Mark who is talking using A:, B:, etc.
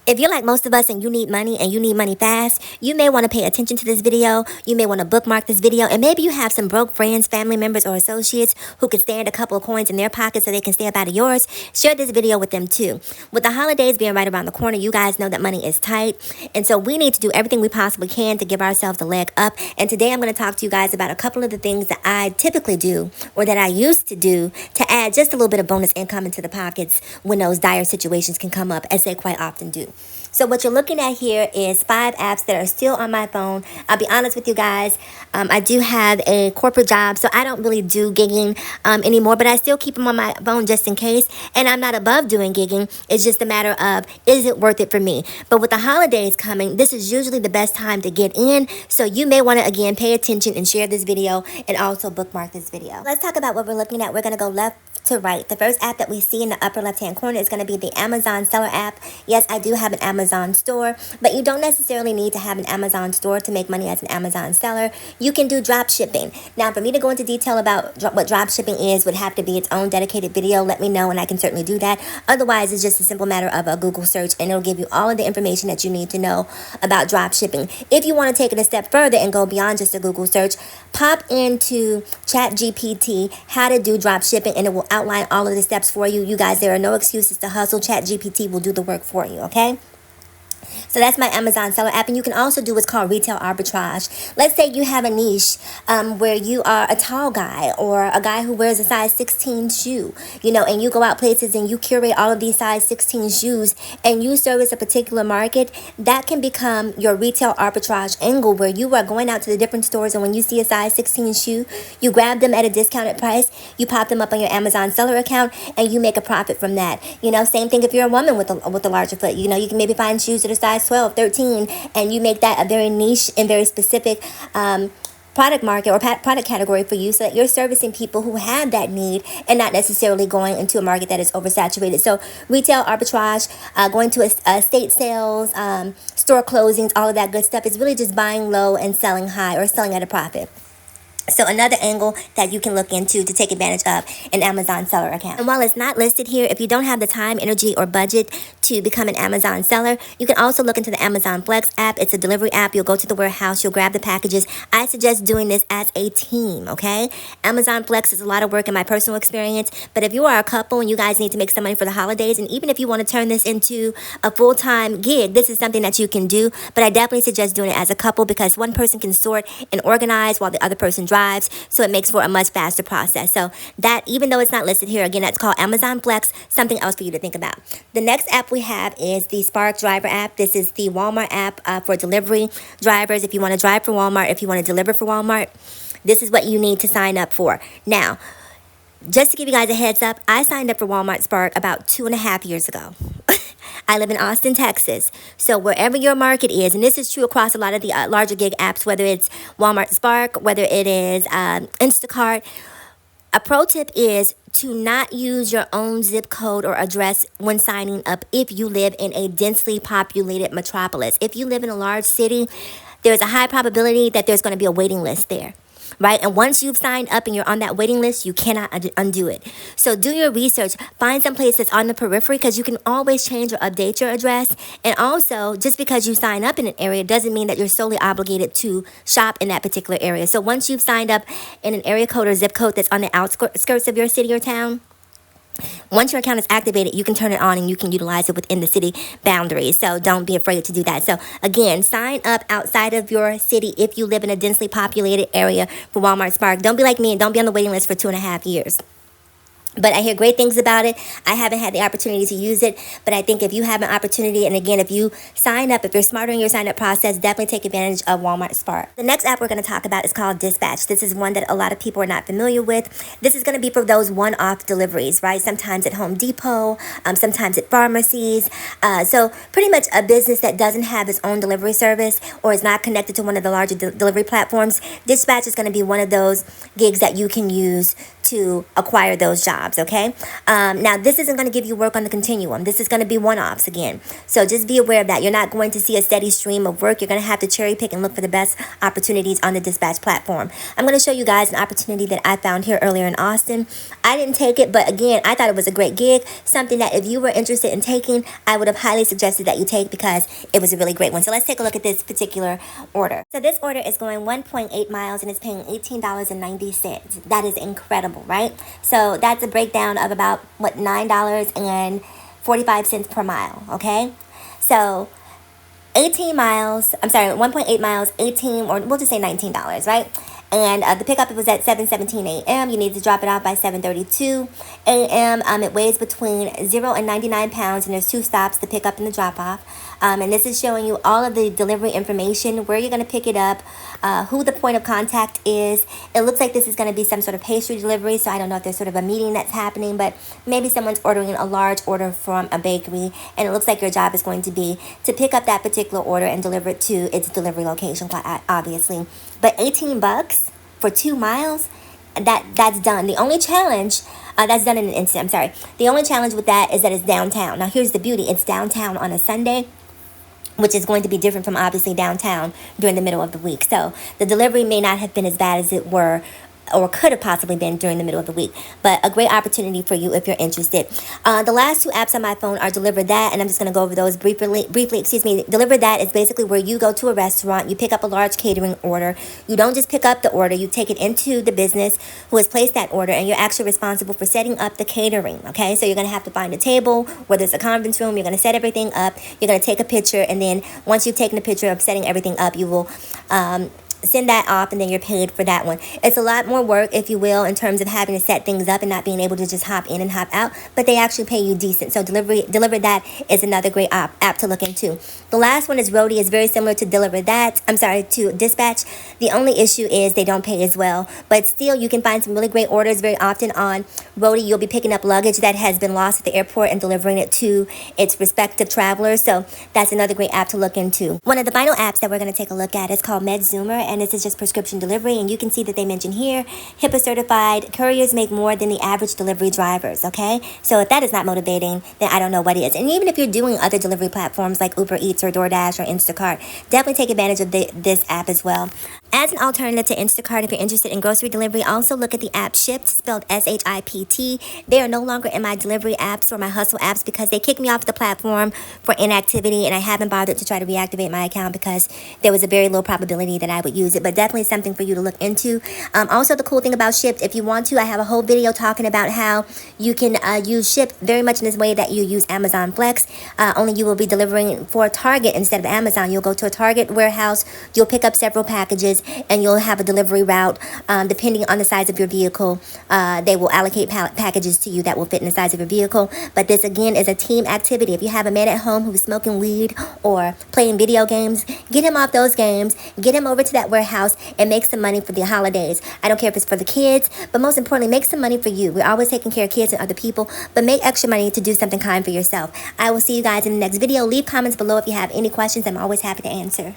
A: If you're like most of us and you need money fast, you may want to pay attention to this video. You may want to bookmark this video, and maybe you have some broke friends, family members, or associates who could stand a couple of coins in their pockets so they can stay up out of yours. Share this video with them too. With the holidays being right around the corner, you guys know that money is tight, and so we need to do everything we possibly can to give ourselves a leg up. And today I'm going to talk to you guys about a couple of the things that I typically do, or that I used to do, to add just a little bit of bonus income into the pockets when those dire situations can come up, as they quite often do. So what you're looking at here is 5 apps that are still on my phone. I'll be honest with you guys. I do have a corporate job, so I don't really do gigging anymore, but I still keep them on my phone just in case. And I'm not above doing gigging. It's just a matter of, is it worth it for me? But with the holidays coming, this is usually the best time to get in. So you may want to, again, pay attention and share this video, and also bookmark this video. Let's talk about what we're looking at. We're going to go left to right. The first app that we see in the upper left-hand corner is going to be the Amazon Seller app. Yes, I do have an Amazon store, but you don't necessarily need to have an Amazon store to make money as an Amazon seller. You can do drop shipping. Now, for me to go into detail about what drop shipping is would have to be its own dedicated video. Let me know and I can certainly do that. Otherwise, it's just a simple matter of a Google search, and it'll give you all of the information that you need to know about drop shipping. If you want to take it a step further and go beyond just a Google search, pop into ChatGPT how to do drop shipping, and it will outline all of the steps for you. You guys, there are no excuses to hustle. ChatGPT will do the work for you, okay? So that's my Amazon Seller app. And you can also do what's called retail arbitrage. Let's say you have a niche where you are a tall guy, or a guy who wears a size 16 shoe, and you go out places and you curate all of these size 16 shoes, and you service a particular market. That can become your retail arbitrage angle, where you are going out to the different stores, and when you see a size 16 shoe, you grab them at a discounted price, you pop them up on your Amazon Seller account, and you make a profit from that. Same thing if you're a woman with a larger foot. You can maybe find shoes that are size 12, 13, and you make that a very niche and very specific product market or product category for you, so that you're servicing people who have that need and not necessarily going into a market that is oversaturated. So retail arbitrage, going to estate sales, store closings, all of that good stuff is really just buying low and selling high, or selling at a profit. So another angle that you can look into to take advantage of an Amazon Seller account. And while it's not listed here, if you don't have the time, energy, or budget to become an Amazon seller, you can also look into the Amazon Flex app. It's a delivery app. You'll go to the warehouse, you'll grab the packages. I suggest doing this as a team, okay? Amazon Flex is a lot of work in my personal experience, but if you are a couple and you guys need to make some money for the holidays, and even if you want to turn this into a full-time gig, this is something that you can do. But I definitely suggest doing it as a couple, because one person can sort and organize while the other person drives. So it makes for a much faster process. So that, even though it's not listed here, again, that's called Amazon Flex. Something else for you to think about. The next app we have is the Spark Driver app. This is the Walmart app for delivery drivers. If you want to drive for Walmart, if you want to deliver for Walmart, this is what you need to sign up for. Now, just to give you guys a heads up, I signed up for Walmart Spark about 2.5 years ago. I live in Austin, Texas. So wherever your market is, and this is true across a lot of the larger gig apps, whether it's Walmart Spark, whether it is Instacart, a pro tip is to not use your own zip code or address when signing up if you live in a densely populated metropolis. If you live in a large city, there's a high probability that there's going to be a waiting list there. Right? And once you've signed up and you're on that waiting list, you cannot undo it. So do your research. Find some place that's on the periphery, because you can always change or update your address. And also, just because you sign up in an area doesn't mean that you're solely obligated to shop in that particular area. So once you've signed up in an area code or zip code that's on the outskirts of your city or town, once your account is activated, you can turn it on and you can utilize it within the city boundaries. So don't be afraid to do that. So again, sign up outside of your city if you live in a densely populated area for Walmart Spark. Don't be like me and don't be on the waiting list for 2.5 years. But I hear great things about it. I haven't had the opportunity to use it, but I think if you have an opportunity, and again, if you sign up, if you're smarter in your sign-up process, definitely take advantage of Walmart Spark. The next app we're going to talk about is called Dispatch. This is one that a lot of people are not familiar with. This is going to be for those one-off deliveries, right? Sometimes at Home Depot, sometimes at pharmacies. So pretty much a business that doesn't have its own delivery service or is not connected to one of the larger delivery platforms. Dispatch is going to be one of those gigs that you can use to acquire those jobs, okay? Now, this isn't going to give you work on the continuum. This is going to be one-offs again. So just be aware of that. You're not going to see a steady stream of work. You're going to have to cherry pick and look for the best opportunities on the Dispatch platform. I'm going to show you guys an opportunity that I found here earlier in Austin. I didn't take it, but again, I thought it was a great gig, something that if you were interested in taking, I would have highly suggested that you take because it was a really great one. So let's take a look at this particular order. So this order is going 1.8 miles and it's paying $18.90. That is incredible, right? So that's a breakdown of about, what, $9.45 per mile, okay? So 18 miles, I'm sorry, 1.8 miles, 18, or we'll just say $19, right? And the pickup was at 7:17 a.m. You need to drop it off by 7:32 a.m. It weighs between 0 and 99 pounds, and there's 2 stops, the pickup and the drop off. And this is showing you all of the delivery information, where you're going to pick it up, who the point of contact is. It looks like this is going to be some sort of pastry delivery, so I don't know if there's sort of a meeting that's happening, but maybe someone's ordering a large order from a bakery, and it looks like your job is going to be to pick up that particular order and deliver it to its delivery location, obviously. But $18 for 2 miles, that's done. The only challenge, that's done in an instant, I'm sorry. The only challenge with that is that it's downtown. Now, here's the beauty. It's downtown on a Sunday, which is going to be different from obviously downtown during the middle of the week. So the delivery may not have been as bad as it were or could have possibly been during the middle of the week, but a great opportunity for you if you're interested. The last 2 apps on my phone are Deliver That, and I'm just going to go over those briefly. Deliver That is basically where you go to a restaurant, you pick up a large catering order. You don't just pick up the order, you take it into the business who has placed that order, and you're actually responsible for setting up the catering, okay? So you're going to have to find a table, whether it's a conference room, you're going to set everything up, you're going to take a picture, and then once you've taken a picture of setting everything up, you will send that off, and then you're paid for that one. It's a lot more work, if you will, in terms of having to set things up and not being able to just hop in and hop out, but they actually pay you decent. So Deliver That is another great app to look into. The last one is Roadie. It's very similar to to Dispatch. The only issue is they don't pay as well, but still you can find some really great orders very often on Roadie. You'll be picking up luggage that has been lost at the airport and delivering it to its respective travelers. So that's another great app to look into. One of the final apps that we're going to take a look at is called MedZoomer, and this is just prescription delivery, and you can see that they mention here, HIPAA certified, couriers make more than the average delivery drivers, okay? So if that is not motivating, then I don't know what is. And even if you're doing other delivery platforms like Uber Eats or DoorDash or Instacart, definitely take advantage of this app as well. As an alternative to Instacart, if you're interested in grocery delivery, also look at the app Shipt, spelled S-H-I-P-T. They are no longer in my delivery apps or my hustle apps because they kicked me off the platform for inactivity, and I haven't bothered to try to reactivate my account because there was a very low probability that I would use it, but definitely something for you to look into. Also, the cool thing about Shipt, if you want to, I have a whole video talking about how you can use Shipt very much in this way that you use Amazon Flex, only you will be delivering for Target instead of Amazon. You'll go to a Target warehouse, you'll pick up several packages, and you'll have a delivery route. Depending on the size of your vehicle, they will allocate packages to you that will fit in the size of your vehicle. But this, again, is a team activity. If you have a man at home who's smoking weed or playing video games, get him off those games, get him over to that warehouse, and make some money for the holidays. I don't care if it's for the kids, but most importantly, make some money for you. We're always taking care of kids and other people, but make extra money to do something kind for yourself. I will see you guys in the next video. Leave comments below if you have any questions. I'm always happy to answer.